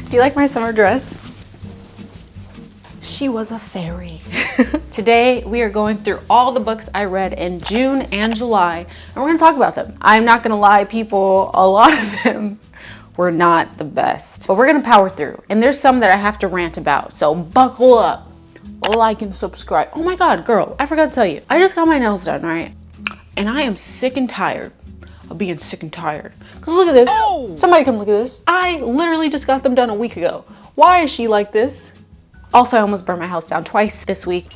Do you like my summer dress? She was a fairy. Today, we are going through all the books I read in June and July, and we're gonna talk about them. I'm not gonna lie, people, a lot of them were not the best, but we're gonna power through. And there's some that I have to rant about, so buckle up, like and subscribe. Oh my God, girl, I forgot to tell you, I just got my nails done, right? And I am sick and tired of being sick and tired. Cause look at this, somebody come look at this. I literally just got them done a week ago. Why is she like this? Also, I almost burned my house down twice this week.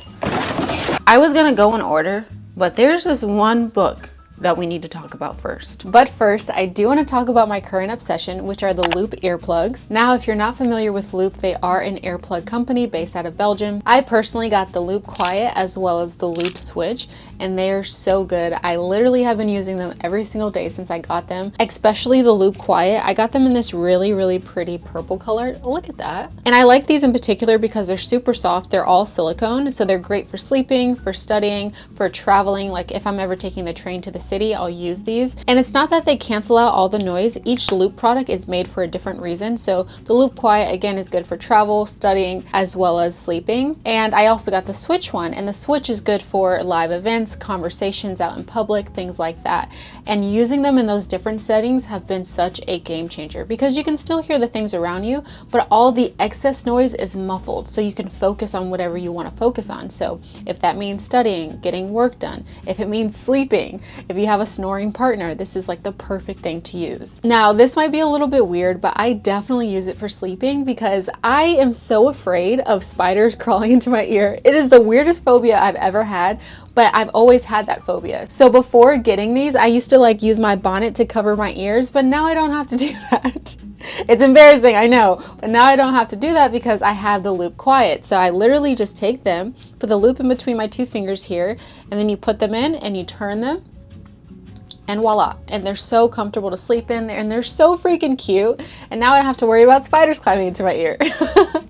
I was gonna go in order, but there's this one book that we need to talk about first. But first, I do want to talk about my current obsession, which are the Loop earplugs. Now, if you're not familiar with Loop, they are an earplug company based out of Belgium. I personally got the Loop Quiet as well as the Loop Switch, and they are so good. I literally have been using them every single day since I got them, especially the Loop Quiet. I got them in this really, really pretty purple color. Look at that. And I like these in particular because they're super soft. They're all silicone, so they're great for sleeping, for studying, for traveling. Like if I'm ever taking the train to the city, I'll use these. And it's not that they cancel out all the noise. Each Loop product is made for a different reason. So the Loop Quiet, again, is good for travel, studying, as well as sleeping. And I also got the Switch one, and the Switch is good for live events, conversations out in public, things like that. And using them in those different settings have been such a game changer because you can still hear the things around you, but all the excess noise is muffled, so you can focus on whatever you want to focus on. So if that means studying, getting work done, if it means sleeping, if you have a snoring partner, this is like the perfect thing to use. Now, this might be a little bit weird, but I definitely use it for sleeping because I am so afraid of spiders crawling into my ear. It is the weirdest phobia I've ever had, but I've always had that phobia. So before getting these, I used to like use my bonnet to cover my ears, but now I don't have to do that. It's embarrassing, I know, but now I don't have to do that because I have the Loop Quiet. So I literally just take them, put the loop in between my two fingers here, and then you put them in and you turn them, and voila. And they're so comfortable to sleep in there, and they're so freaking cute. And now I don't have to worry about spiders climbing into my ear.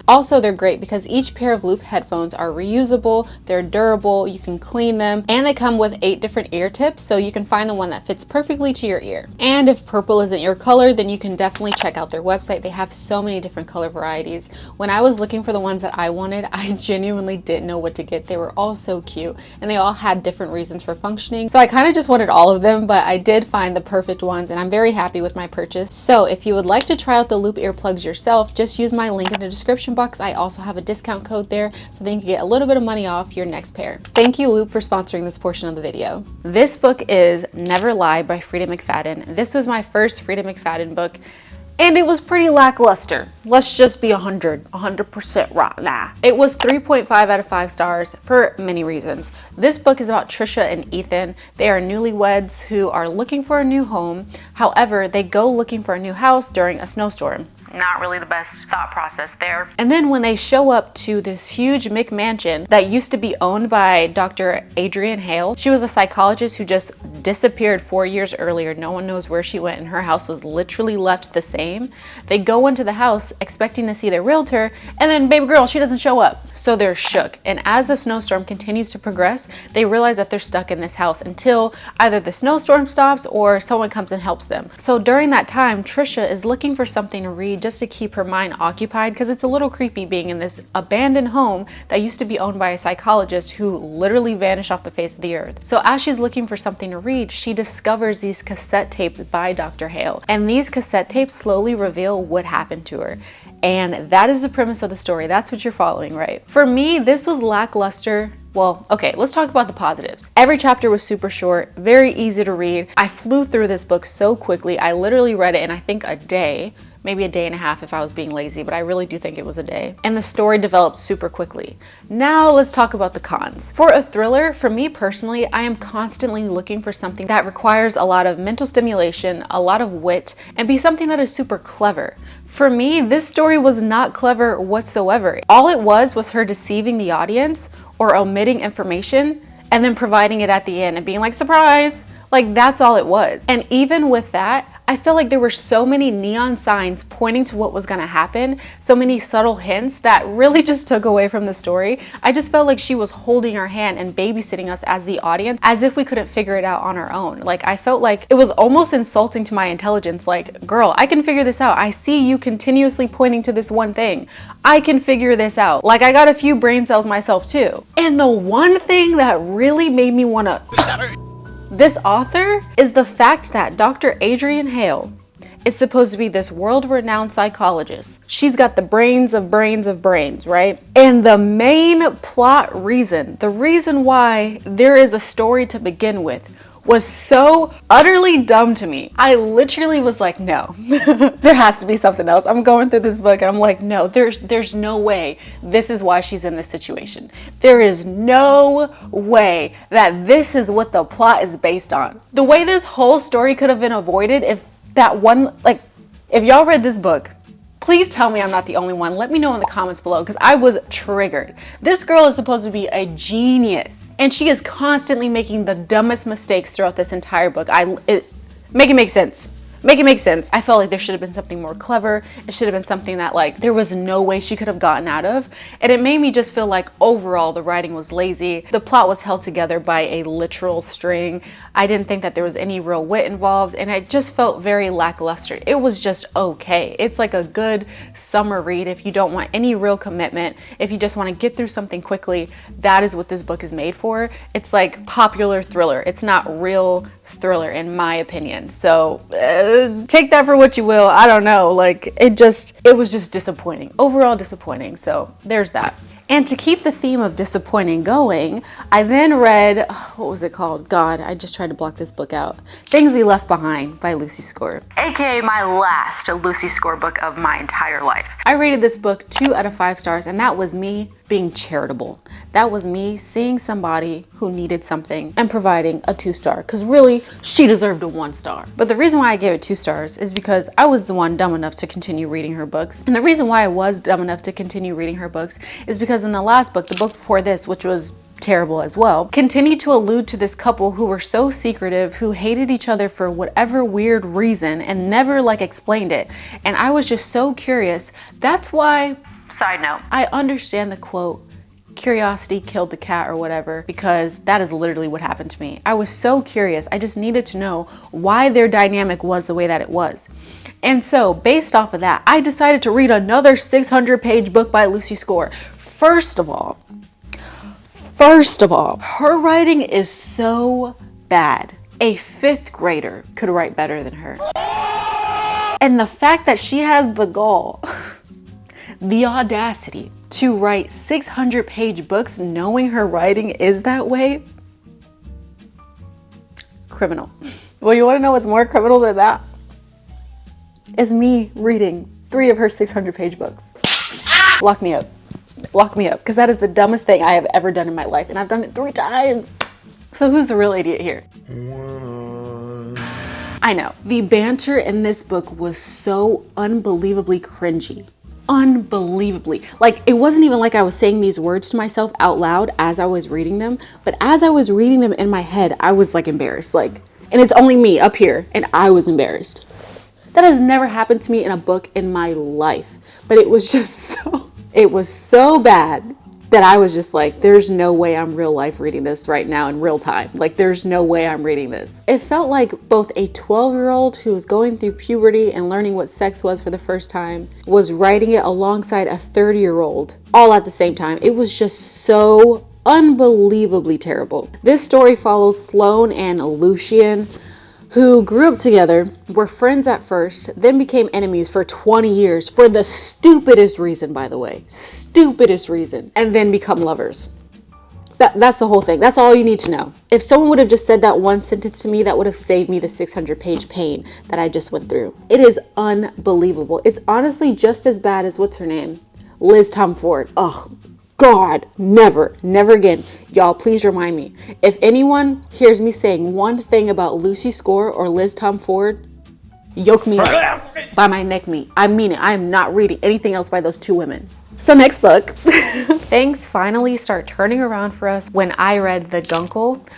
Also, they're great because each pair of Loop headphones are reusable, they're durable, you can clean them, and they come with 8 different ear tips, so you can find the one that fits perfectly to your ear. And if purple isn't your color, then you can definitely check out their website. They have so many different color varieties. When I was looking for the ones that I wanted, I genuinely didn't know what to get. They were all so cute, and they all had different reasons for functioning. So I kind of just wanted all of them, but I did find the perfect ones, and I'm very happy with my purchase. So if you would like to try out the Loop earplugs yourself, just use my link in the description box. I also have a discount code there, so then you can get a little bit of money off your next pair. Thank you, Loop, for sponsoring this portion of the video. This book is Never Lie by Frida McFadden. This was my first Frida McFadden book, and it was pretty lackluster. Let's just be 100% right now. It was 3.5 out of 5 stars for many reasons. This book is about Trisha and Ethan. They are newlyweds who are looking for a new home. However, they go looking for a new house during a snowstorm. Not really the best thought process there. And then when they show up to this huge McMansion that used to be owned by Dr. Adrienne Hale, she was a psychologist who just disappeared 4 years earlier. No one knows where she went, and her house was literally left the same. They go into the house expecting to see their realtor, and then baby girl, she doesn't show up. So they're shook. And as the snowstorm continues to progress, they realize that they're stuck in this house until either the snowstorm stops or someone comes and helps them. So during that time, Trisha is looking for something to read just to keep her mind occupied, because it's a little creepy being in this abandoned home that used to be owned by a psychologist who literally vanished off the face of the earth. So as she's looking for something to read, she discovers these cassette tapes by Dr. Hale, and these cassette tapes slowly reveal what happened to her. And that is the premise of the story. That's what you're following, right? For me, this was lackluster. Well, okay, let's talk about the positives. Every chapter was super short, very easy to read. I flew through this book so quickly. I literally read it in, I think, a day. Maybe a day and a half if I was being lazy, but I really do think it was a day. And the story developed super quickly. Now let's talk about the cons. For a thriller, for me personally, I am constantly looking for something that requires a lot of mental stimulation, a lot of wit, and be something that is super clever. For me, this story was not clever whatsoever. All it was her deceiving the audience or omitting information and then providing it at the end and being like, surprise! Like, that's all it was. And even with that, I felt like there were so many neon signs pointing to what was going to happen, so many subtle hints that really just took away from the story. I just felt like she was holding our hand and babysitting us as the audience, as if we couldn't figure it out on our own. Like, I felt like it was almost insulting to my intelligence. Like, girl, I can figure this out. I see you continuously pointing to this one thing. I can figure this out. Like, I got a few brain cells myself too. And the one thing that really made me want to this author is the fact that Dr. Adrienne Hale is supposed to be this world-renowned psychologist. She's got the brains of brains of brains, right? And the main plot reason, the reason why there is a story to begin with, was so utterly dumb to me. I literally was like, no, there has to be something else. I'm going through this book and I'm like, no, there's no way this is why she's in this situation. There is no way that this is what the plot is based on. The way this whole story could have been avoided if that one, like, if y'all read this book, please tell me I'm not the only one. Let me know in the comments below, because I was triggered. This girl is supposed to be a genius, and she is constantly making the dumbest mistakes throughout this entire book. Make it make sense. Make it make sense. I felt like there should have been something more clever. It should have been something that, like, there was no way she could have gotten out of. And it made me just feel like overall the writing was lazy. The plot was held together by a literal string. I didn't think that there was any real wit involved, and it just felt very lackluster. It was just okay. It's like a good summer read if you don't want any real commitment, if you just want to get through something quickly. That is what this book is made for. It's like popular thriller. It's not real thriller, in my opinion. So take that for what you will. I don't know. Like, it was just disappointing. Overall disappointing. So there's that. And to keep the theme of disappointing going, I then read, what was it called? God, I just tried to block this book out. Things We Left Behind by Lucy Score, aka my last Lucy Score book of my entire life. I rated this book 2 out of 5 stars, and that was me being charitable. That was me seeing somebody who needed something and providing a 2-star, because really, she deserved a 1 star. But the reason why I gave it 2 stars is because I was the one dumb enough to continue reading her books. And the reason why I was dumb enough to continue reading her books is because in the last book, the book before this, which was terrible as well, continued to allude to this couple who were so secretive, who hated each other for whatever weird reason and never like explained it. And I was just so curious. That's why, side note, I understand the quote, curiosity killed the cat or whatever, because that is literally what happened to me. I was so curious. I just needed to know why their dynamic was the way that it was. And so based off of that, I decided to read another 600-page book by Lucy Score. First of all, her writing is so bad. A 5th grader could write better than her. And the fact that she has the gall, the audacity to write 600-page books knowing her writing is that way, criminal. Well, you want to know what's more criminal than that? Is me reading 3 of her 600-page books. Lock me up. Lock me up, because that is the dumbest thing I have ever done in my life, and I've done it 3 times. So who's the real idiot here? I know. The banter in this book was so unbelievably cringy. Unbelievably. Like, it wasn't even like I was saying these words to myself out loud as I was reading them, but as I was reading them in my head, I was like embarrassed. Like, and it's only me up here, and I was embarrassed. That has never happened to me in a book in my life, but it was just it was so bad that I was just like, there's no way I'm real life reading this right now in real time. Like, there's no way I'm reading this. It felt like both a 12-year-old who was going through puberty and learning what sex was for the first time was writing it alongside a 30-year-old all at the same time. It was just so unbelievably terrible. This story follows Sloane and Lucian, who grew up together, were friends at first, then became enemies for 20 years for the stupidest reason, by the way. Stupidest reason. And then become lovers. That's the whole thing. That's all you need to know. If someone would have just said that one sentence to me, that would have saved me the 600-page pain that I just went through. It is unbelievable. It's honestly just as bad as, what's her name? Liz Tom Ford. Oh, God, never again. Y'all, please remind me. If anyone hears me saying one thing about Lucy Score or Liz Tom Ford, yoke me up by my neck meat. I mean it. I am not reading anything else by those 2 women. So next book. Things finally start turning around for us when I read The Gunkle.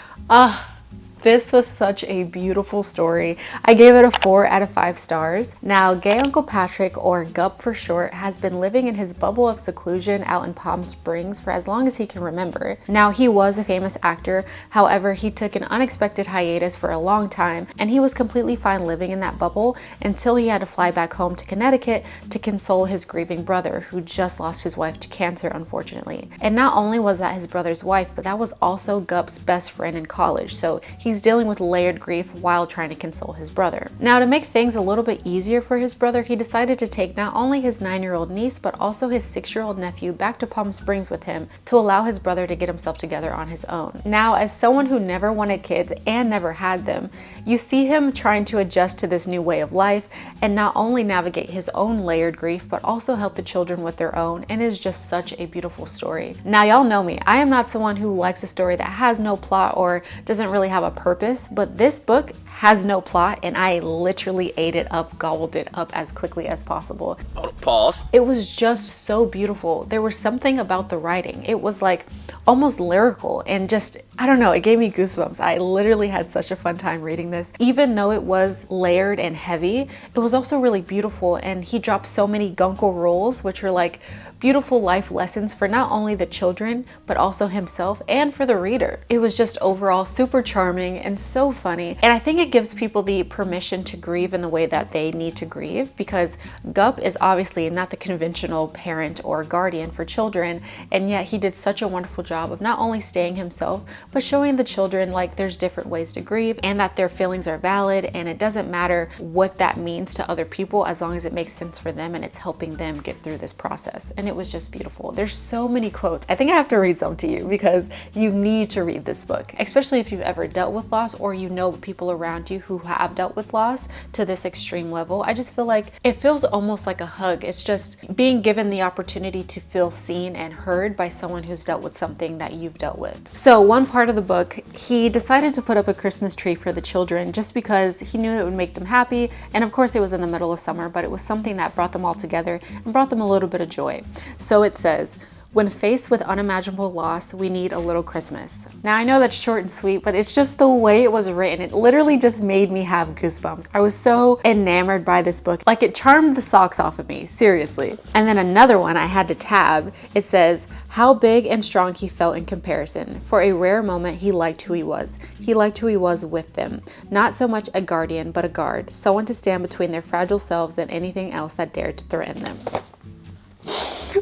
This was such a beautiful story. I gave it a 4 out of 5 stars. Now, Gay Uncle Patrick, or Gup for short, has been living in his bubble of seclusion out in Palm Springs for as long as he can remember. Now, he was a famous actor. However, he took an unexpected hiatus for a long time, and he was completely fine living in that bubble until he had to fly back home to Connecticut to console his grieving brother, who just lost his wife to cancer, unfortunately. And not only was that his brother's wife, but that was also Gup's best friend in college, so he's dealing with layered grief while trying to console his brother. Now, to make things a little bit easier for his brother, he decided to take not only his 9-year-old niece, but also his 6-year-old nephew back to Palm Springs with him to allow his brother to get himself together on his own. Now, as someone who never wanted kids and never had them, you see him trying to adjust to this new way of life and not only navigate his own layered grief, but also help the children with their own, and is just such a beautiful story. Now, y'all know me. I am not someone who likes a story that has no plot or doesn't really have a purpose, but this book has no plot, and I literally ate it up, gobbled it up as quickly as possible. Pause. It was just so beautiful. There was something about the writing. It was like almost lyrical and just, I don't know, it gave me goosebumps. I literally had such a fun time reading this. Even though it was layered and heavy, it was also really beautiful, and he dropped so many Gunkle rules, which are like beautiful life lessons for not only the children, but also himself and for the reader. It was just overall super charming and so funny. And I think it gives people the permission to grieve in the way that they need to grieve, because Gup is obviously not the conventional parent or guardian for children, and yet he did such a wonderful job of not only staying himself, but showing the children like there's different ways to grieve and that their feelings are valid, and it doesn't matter what that means to other people as long as it makes sense for them and it's helping them get through this process. And it was just beautiful. There's so many quotes. I think I have to read some to you because you need to read this book, especially if you've ever dealt with loss or you know people around you who have dealt with loss to this extreme level. I just feel like it feels almost like a hug. It's just being given the opportunity to feel seen and heard by someone who's dealt with something that you've dealt with. So one part of the book, he decided to put up a Christmas tree for the children just because he knew it would make them happy. And of course it was in the middle of summer, but it was something that brought them all together and brought them a little bit of joy. So it says, "When faced with unimaginable loss, we need a little Christmas." Now, I know that's short and sweet, but it's just the way it was written. It literally just made me have goosebumps. I was so enamored by this book. Like, it charmed the socks off of me, seriously. And then another one I had to tab. It says, "How big and strong he felt in comparison. For a rare moment, he liked who he was. He liked who he was with them. Not so much a guardian, but a guard. Someone to stand between their fragile selves and anything else that dared to threaten them."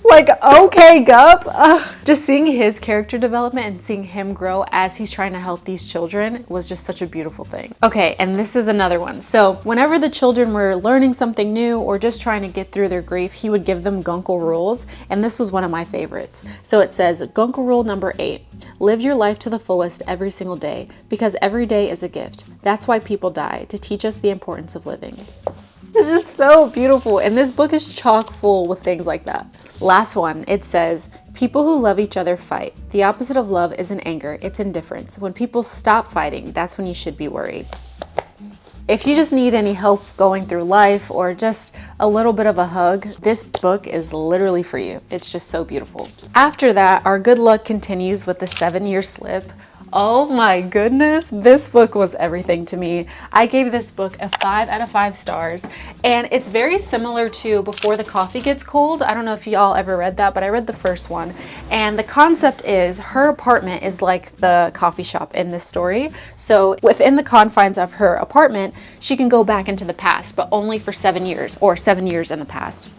Like, okay, Gup. Just seeing his character development and seeing him grow as he's trying to help these children was just such a beautiful thing. Okay, and this is another one. So whenever the children were learning something new or just trying to get through their grief, he would give them Gunkle rules, and this was one of my favorites. So it says, Gunkle rule number 8, live your life to the fullest every single day, because every day is a gift. That's why people die, to teach us the importance of living. It's just so beautiful, and this book is chock full with things like that. Last one, it says, people who love each other fight. The opposite of love isn't anger, it's indifference. When people stop fighting, that's when you should be worried. If you just need any help going through life or just a little bit of a hug, this book is literally for you. It's just so beautiful. After that, our good luck continues with the 7-year slip. Oh my goodness, this book was everything to me. I gave this book a 5 out of 5 stars, and it's very similar to Before the Coffee Gets Cold. I don't know if y'all ever read that, but I read the first one. And the concept is her apartment is like the coffee shop in this story. So within the confines of her apartment, she can go back into the past, but only for 7 years, or 7 years in the past.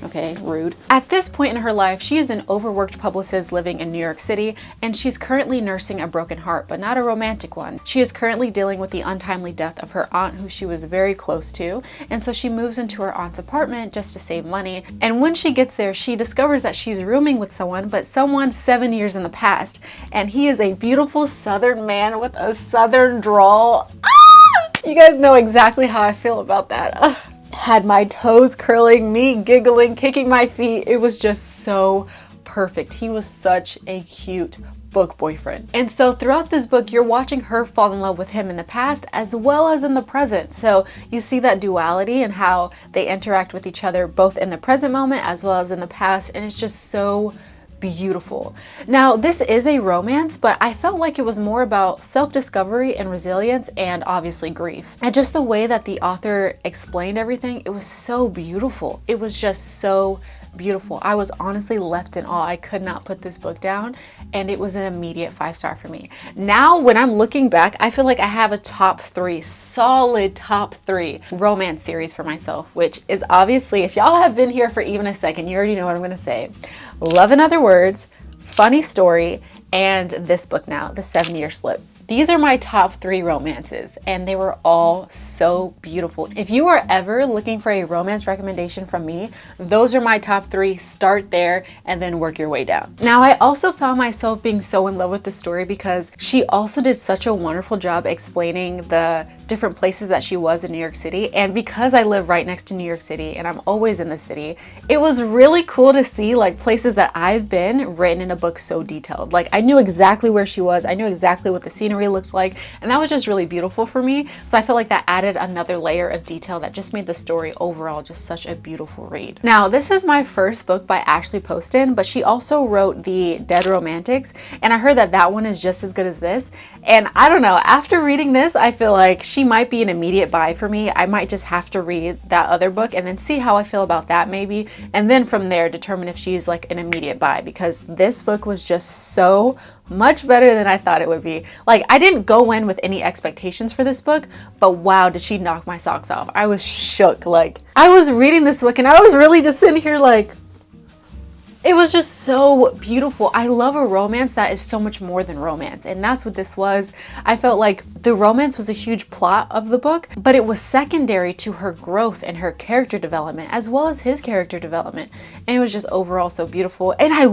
Okay, rude. At this point in her life, she is an overworked publicist living in New York City, and she's currently nursing a broken heart, but not a romantic one. She is currently dealing with the untimely death of her aunt, who she was very close to, and so she moves into her aunt's apartment just to save money. And when she gets there, she discovers that she's rooming with someone, but someone 7 years in the past, and he is a beautiful Southern man with a Southern drawl. Ah! You guys know exactly how I feel about that. Had my toes curling, me giggling, kicking my feet. It was just so perfect. He was such a cute book boyfriend. And so throughout this book, you're watching her fall in love with him in the past as well as in the present. So you see that duality and how they interact with each other both in the present moment as well as in the past. And it's just so beautiful. Now, this is a romance, but I felt like it was more about self-discovery and resilience and obviously grief. And just the way that the author explained everything, it was so beautiful. It was just so beautiful. I was honestly left in awe. I could not put this book down, and it was an immediate 5-star for me. Now, when I'm looking back, I feel like I have a top 3, solid top 3 romance series for myself, which is obviously, if y'all have been here for even a second, you already know what I'm going to say. Love in Other Words, Funny Story, and this book now, The 7-Year Slip. These are my top 3 romances, and they were all so beautiful. If you are ever looking for a romance recommendation from me, those are my top 3. Start there and then work your way down. Now, I also found myself being so in love with the story because she also did such a wonderful job explaining the different places that she was in New York City. And because I live right next to New York City and I'm always in the city, it was really cool to see like places that I've been written in a book so detailed. Like I knew exactly where she was. I knew exactly what the scenery looks like. And that was just really beautiful for me. So I feel like that added another layer of detail that just made the story overall just such a beautiful read. Now, this is my first book by Ashley Poston, but she also wrote The Dead Romantics. And I heard that that one is just as good as this. And I don't know, after reading this, I feel like she might be an immediate buy for me. I might just have to read that other book and then see how I feel about that maybe. And then from there, determine if she's like an immediate buy, because this book was just so much better than I thought it would be. Like I didn't go in with any expectations for this book, but wow, did she knock my socks off. I was shook. Like I was reading this book and I was really just sitting here like, it was just so beautiful. I love a romance that is so much more than romance, and that's what this was. I felt like the romance was a huge plot of the book, but it was secondary to her growth and her character development, as well as his character development. And it was just overall so beautiful. And I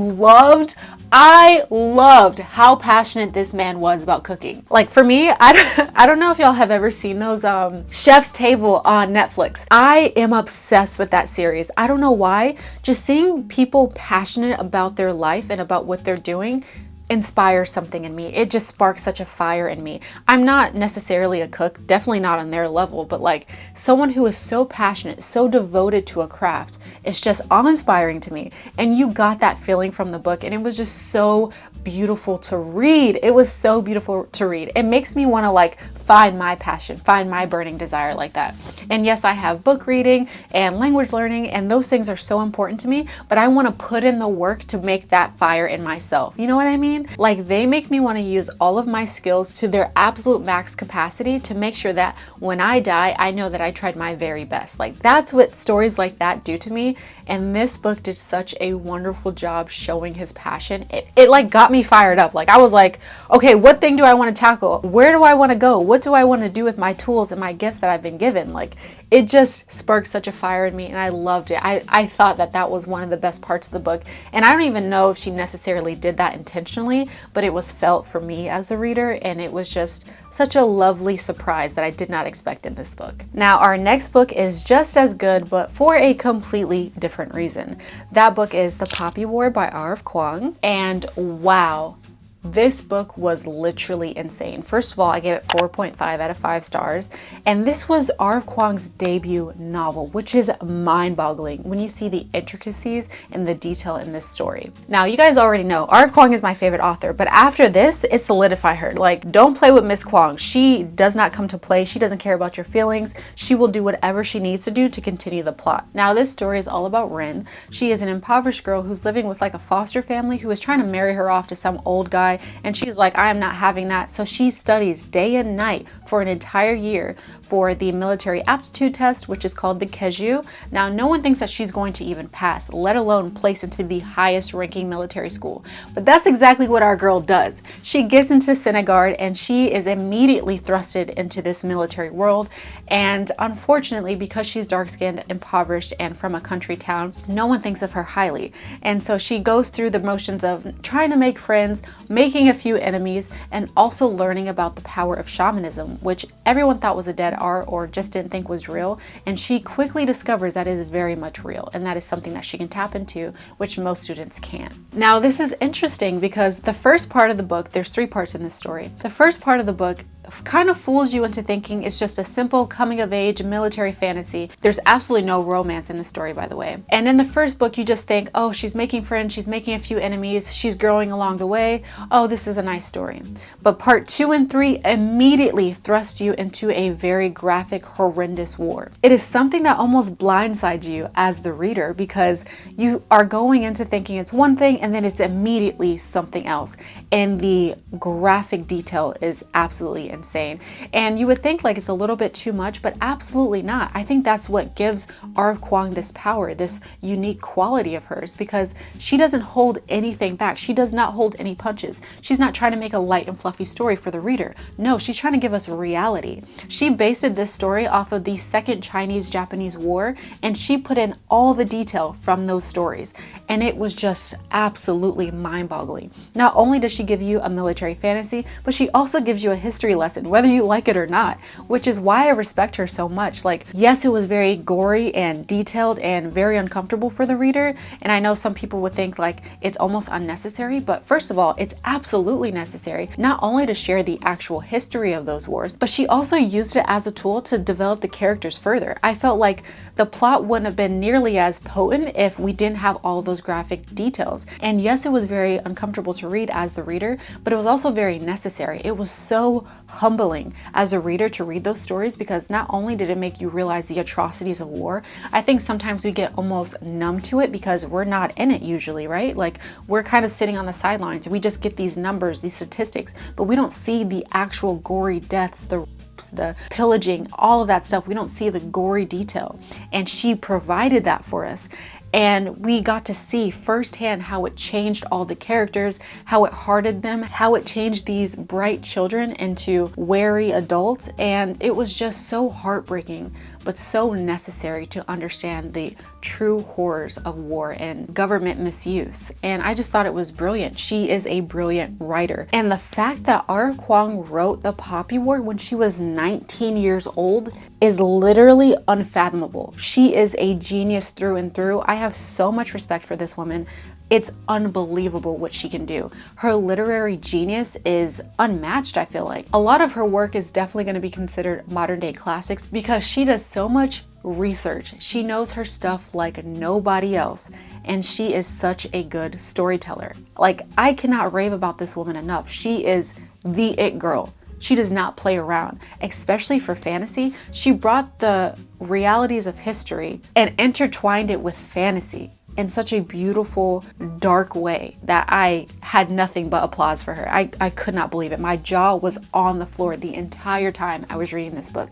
loved how passionate this man was about cooking. Like for me, I don't know if y'all have ever seen those Chef's Table on Netflix. I am obsessed with that series. I don't know why. Just seeing people passionate about their life and about what they're doing inspires something in me. It just sparks such a fire in me. I'm not necessarily a cook, definitely not on their level, but like someone who is so passionate, so devoted to a craft, it's just awe-inspiring to me. And you got that feeling from the book, and it was just so beautiful to read. It was so beautiful to read. It makes me want to like find my passion, find my burning desire like that. And yes, I have book reading and language learning, and those things are so important to me, but I want to put in the work to make that fire in myself. You know what I mean? Like they make me want to use all of my skills to their absolute max capacity to make sure that when I die, I know that I tried my very best. Like that's what stories like that do to me. And this book did such a wonderful job showing his passion. It like got me fired up. Like I was like, okay, what thing do I want to tackle? Where do I want to go? What do I want to do with my tools and my gifts that I've been given? Like it just sparked such a fire in me, and I loved it. I thought that that was one of the best parts of the book. And I don't even know if she necessarily did that intentionally, but it was felt for me as a reader, and it was just such a lovely surprise that I did not expect in this book. Now, our next book is just as good, but for a completely different reason. That book is The Poppy War by R.F. Kuang, and wow, this book was literally insane. First of all, I gave it 4.5 out of 5 stars. And this was R.F. Kuang's debut novel, which is mind-boggling when you see the intricacies and the detail in this story. Now, you guys already know R.F. Kuang is my favorite author, but after this, it solidified her. Like, don't play with Miss Kuang. She does not come to play. She doesn't care about your feelings. She will do whatever she needs to do to continue the plot. Now, this story is all about Rin. She is an impoverished girl who's living with like a foster family who is trying to marry her off to some old guy. And she's like, I am not having that. So she studies day and night for an entire year for the military aptitude test, which is called the Keju. Now, no one thinks that she's going to even pass, let alone place into the highest ranking military school. But that's exactly what our girl does. She gets into Senegard and she is immediately thrusted into this military world. And unfortunately, because she's dark-skinned, impoverished, and from a country town, no one thinks of her highly. And so she goes through the motions of trying to make friends, making a few enemies, and also learning about the power of shamanism, which everyone thought was a dead art or just didn't think was real. And she quickly discovers that is very much real, and that is something that she can tap into, which most students can't. Now, this is interesting because the first part of the book, there's 3 parts in this story. The first part of the book kind of fools you into thinking it's just a simple coming of age military fantasy. There's absolutely no romance in the story, by the way. And in the first book, you just think, oh, she's making friends, she's making a few enemies, she's growing along the way. Oh, this is a nice story. But part 2 and 3 immediately thrust you into a very graphic, horrendous war. It is something that almost blindsides you as the reader, because you are going into thinking it's one thing and then it's immediately something else. And the graphic detail is absolutely insane. And you would think like it's a little bit too much, but absolutely not. I think that's what gives R. Kwong this power, this unique quality of hers, because she doesn't hold anything back. She does not hold any punches. She's not trying to make a light and fluffy story for the reader. No, she's trying to give us reality. She based this story off of the Second Chinese-Japanese War, and she put in all the detail from those stories. And it was just absolutely mind-boggling. Not only does she give you a military fantasy, but she also gives you a history lesson, whether you like it or not, which is why I respect her so much. Like, yes, it was very gory and detailed and very uncomfortable for the reader, and I know some people would think like it's almost unnecessary, but first of all, it's absolutely necessary, not only to share the actual history of those wars, but she also used it as a tool to develop the characters further. I felt like the plot wouldn't have been nearly as potent if we didn't have all those graphic details. And yes, it was very uncomfortable to read as the reader, but it was also very necessary. It was so humbling as a reader to read those stories, because not only did it make you realize the atrocities of war, I think sometimes we get almost numb to it because we're not in it usually, right? Like, we're kind of sitting on the sidelines. We just get these numbers, these statistics, but we don't see the actual gory deaths, the pillaging, all of that stuff. We don't see the gory detail, and she provided that for us. And we got to see firsthand how it changed all the characters, how it hardened them, how it changed these bright children into wary adults. And it was just so heartbreaking, but so necessary to understand the true horrors of war and government misuse. And I just thought it was brilliant. She is a brilliant writer. And the fact that R. Kwong wrote The Poppy War when she was 19 years old is literally unfathomable. She is a genius through and through. I have so much respect for this woman. It's unbelievable what she can do. Her literary genius is unmatched, I feel like. A lot of her work is definitely going to be considered modern day classics because she does so much research. She knows her stuff like nobody else, and she is such a good storyteller. Like, I cannot rave about this woman enough. She is the it girl. She does not play around, especially for fantasy. She brought the realities of history and intertwined it with fantasy in such a beautiful, dark way that I had nothing but applause for her. I could not believe it. My jaw was on the floor the entire time I was reading this book.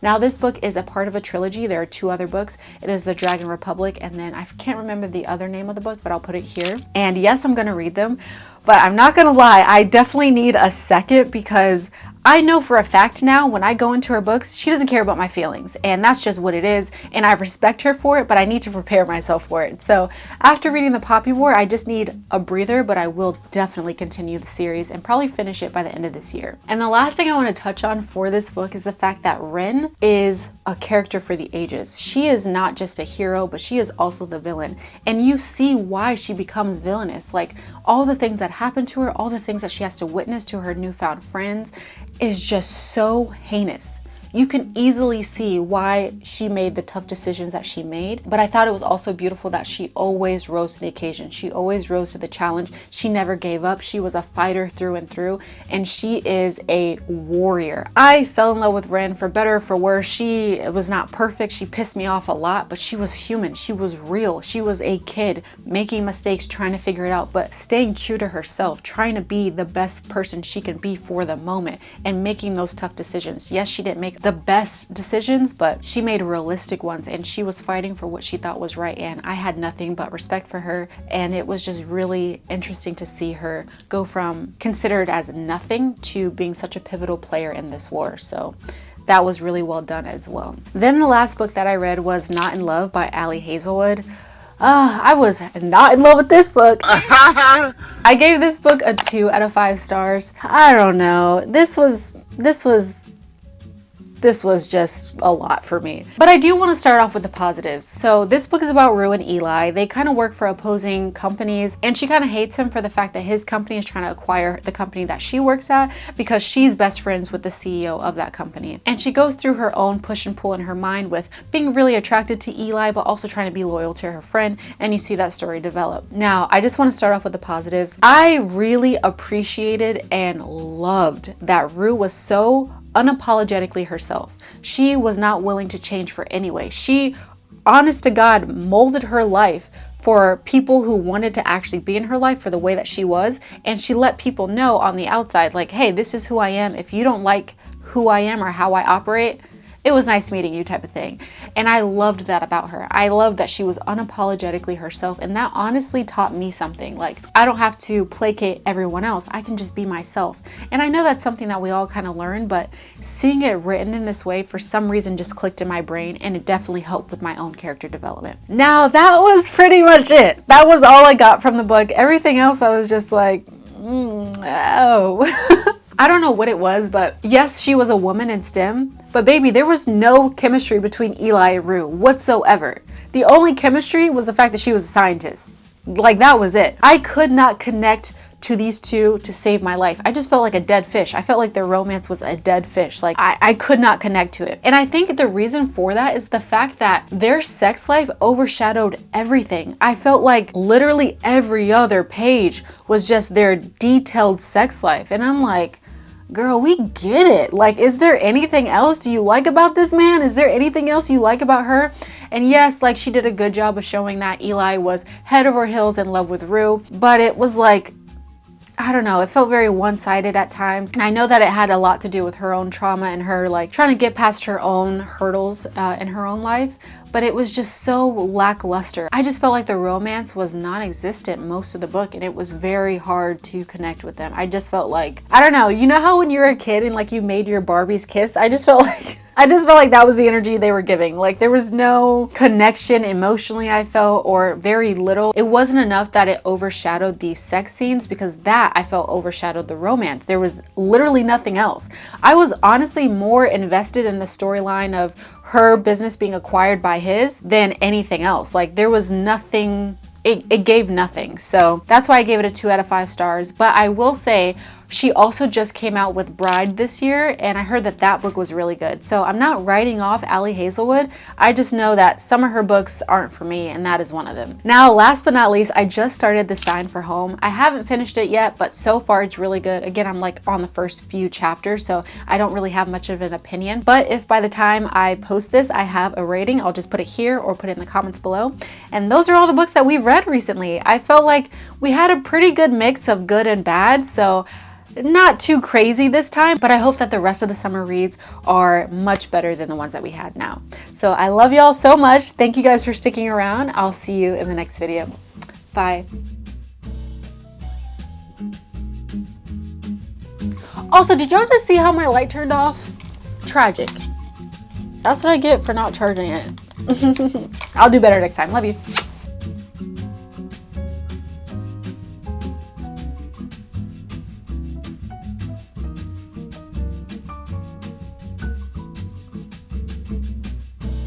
Now, this book is a part of a trilogy. There are 2 other books. It is The Dragon Republic, and then I can't remember the other name of the book, but I'll put it here. And yes, I'm gonna read them, but I'm not gonna lie, I definitely need a second, because I know for a fact now when I go into her books, she doesn't care about my feelings, and that's just what it is, and I respect her for it, but I need to prepare myself for it. So after reading The Poppy War, I just need a breather, but I will definitely continue the series and probably finish it by the end of this year. And the last thing I want to touch on for this book is the fact that Rin is a character for the ages. She is not just a hero, but she is also the villain, and you see why she becomes villainous. Like, all the things that happen to her, all the things that she has to witness to her newfound friends is just so heinous. You can easily see why she made the tough decisions that she made, but I thought it was also beautiful that she always rose to the occasion. She always rose to the challenge. She never gave up. She was a fighter through and through, and she is a warrior. I fell in love with Rin, for better or for worse. She was not perfect. She pissed me off a lot, but she was human. She was real. She was a kid making mistakes, trying to figure it out, but staying true to herself, trying to be the best person she can be for the moment and making those tough decisions. Yes, she didn't make the best decisions, but she made realistic ones, and she was fighting for what she thought was right, and I had nothing but respect for her. And it was just really interesting to see her go from considered as nothing to being such a pivotal player in this war. So that was really well done as well. Then the last book that I read was Not in Love by Ali Hazelwood. I was not in love with this book. I gave this book a 2 out of 5 stars. I don't know. This was this was just a lot for me. But I do want to start off with the positives. So this book is about Rue and Eli. They kind of work for opposing companies, and she kind of hates him for the fact that his company is trying to acquire the company that she works at because she's best friends with the CEO of that company. And she goes through her own push and pull in her mind with being really attracted to Eli, but also trying to be loyal to her friend, and you see that story develop. Now, I just want to start off with the positives. I really appreciated and loved that Rue was so unapologetically herself. She was not willing to change for any. She, honest to God, molded her life for people who wanted to actually be in her life for the way that she was, and she let people know on the outside, like, hey, this is who I am. If you don't like who I am or how I operate, it was nice meeting you type of thing. And I loved that about her. I loved that she was unapologetically herself, and that honestly taught me something. Like, I don't have to placate everyone else. I can just be myself. And I know that's something that we all kind of learn, but seeing it written in this way for some reason just clicked in my brain, and it definitely helped with my own character development. Now, that was pretty much it. That was all I got from the book. Everything else I was just like, oh. I don't know what it was, but yes, she was a woman in STEM, but baby, there was no chemistry between Eli and Rue whatsoever. The only chemistry was the fact that she was a scientist. Like, that was it. I could not connect to these two to save my life. I just felt like a dead fish. I felt like their romance was a dead fish. Like, I could not connect to it. And I think the reason for that is the fact that their sex life overshadowed everything. I felt like literally every other page was just their detailed sex life. And I'm like, girl, we get it. Like, is there anything else do you like about this man? Is there anything else you like about her? And yes, like, she did a good job of showing that Eli was head over heels in love with Rue, but it was like, I don't know, it felt very one-sided at times. And I know that it had a lot to do with her own trauma and her like trying to get past her own hurdles in her own life, but it was just so lackluster. I just felt like the romance was non-existent most of the book, and it was very hard to connect with them. I just felt like, I don't know, you know how when you were a kid and like you made your Barbies kiss? I just felt like that was the energy they were giving. Like, there was no connection emotionally, I felt, or very little. It wasn't enough that it overshadowed the sex scenes, because that, I felt, overshadowed the romance. There was literally nothing else. I was honestly more invested in the storyline of her business being acquired by his than anything else. Like, there was nothing, it gave nothing. So that's why I gave it a 2 out of 5 stars. But I will say, she also just came out with Bride this year, and I heard that that book was really good. So I'm not writing off Ali Hazelwood. I just know that some of her books aren't for me, and that is one of them. Now, last but not least, I just started The Sign for Home. I haven't finished it yet, but so far it's really good. Again, I'm like on the first few chapters, so I don't really have much of an opinion. But if by the time I post this, I have a rating, I'll just put it here or put it in the comments below. And those are all the books that we've read recently. I felt like we had a pretty good mix of good and bad, so not too crazy this time, but I hope that the rest of the summer reads are much better than the ones that we had now. So I love y'all so much. Thank you guys for sticking around. I'll see you in the next video. Bye. Also, did y'all just see how my light turned off? Tragic. That's what I get for not charging it. I'll do better next time. Love you.